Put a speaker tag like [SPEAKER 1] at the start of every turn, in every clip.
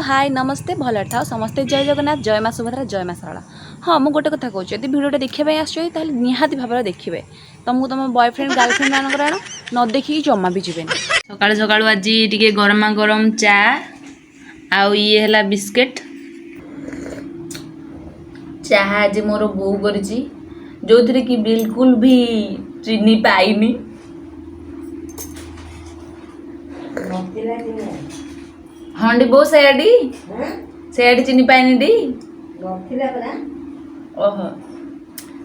[SPEAKER 1] हाय नमस्ते भल था समस्ते जय जगन्नाथ जय माँ सुभद्रा जय माँ सरला। हाँ मुझे गोटे कथा कहूँ यदि भिडियो देखा आसो निहाती भाव देखिए तुमको तुम बॉयफ्रेंड गर्लफ्रेंड मानकर आण न देखिकी जमा भी जीवे।
[SPEAKER 2] सकाळु सकाळु आज टिके गरमा गरम चा आउ ये हला बिस्किट चाहा आज मोर बो करिछि जो थरे कि बिल्कुल भी चीनी पाइनी। हाँ डी बो सेयाडी चीनी पाइनी डी ओहो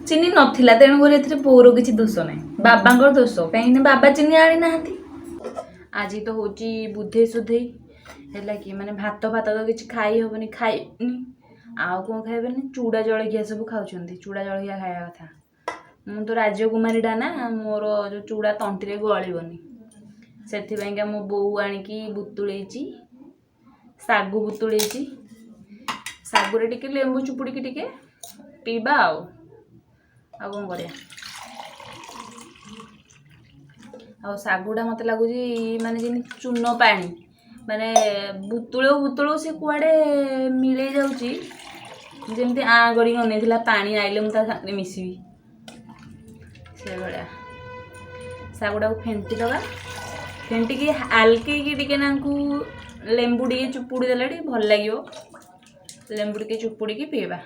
[SPEAKER 2] चीनी नथिला तेणु कर एथरे बोर किछि दोष नै बाबांकर दोष कहीं बाबा चीनी आनी नाहंती। आज तो होची बुधे सुधे है कि माने भात भात तो किसी खाई हेनी खाइनी आउ कौन खाइबे चूड़ा जलखिया सब खाऊं चूड़ा जलखिया खाया कथा मु तो राजकुमारीटा ना मोर जो चूड़ा तंटी गलबनी से मो बो आणिकी बुतुळेची सागु बुतुळेची सागुरे टिके लेंबू चुपुड़ी टिके पीबा आ कौन करिया आ सागुटा मत लगुच माने जिन चून पानी माने बुतुळो बुतुळो से कुआडे मिले जाउची जेमती आ गड़ी अनेला पानी आइले मु ता साथे मिसिबी से बळा सागुटा को फेंटी दवा फेंटी की हल्के की टिके नाकू लेंबू टिके चुपुड़ी देले टिके भल लागियो लेंबू टिके चुपुड़ी की पीबा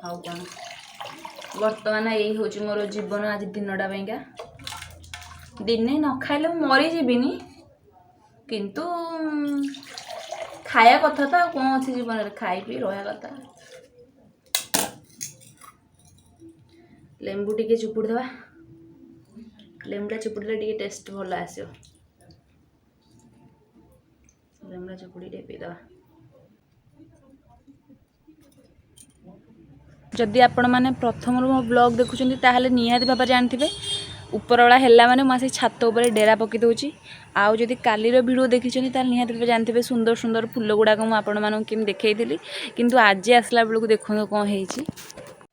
[SPEAKER 2] आउ कौन वर्तमान यही हूँ मोर जीवन आज दिनटा पाइंका दिने न खाइले मरी जीविनी किंतु खाया कथा तो कौन अच्छी जीवन में खाई पी रहा कथा लेंबू टिके चुपुड़ी दवा लेंबुटा चुपुड़े टिके टेस्ट भल आसो लेंबुटा चुपुड़ी टे पीदवा।
[SPEAKER 1] जदि आपण मैंने प्रथम मो ब्लॉग देखुं ताहले निहाती भाव जानते उपरवाला है मैंने मुझे छात उपर डेरा पकई दूसरी आउ जदि कालीर भिडियो देखी निहाती भाव जानते सुंदर सुंदर फुल गुड़ाक मुझे देखी किंतु आज आसला बेलू देखो कौन है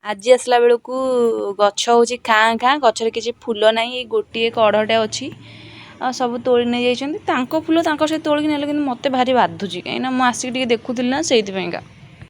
[SPEAKER 1] आज आसला बेलू गछ हूँ खाँ खाँ गचर किसी फूल ना गोटे कढ़टे अच्छी सब तोड़ी नहीं जाइए फूल से तोड़िक नेले कि मत भारी बाधुची कहीं मुझे देखुली ना से।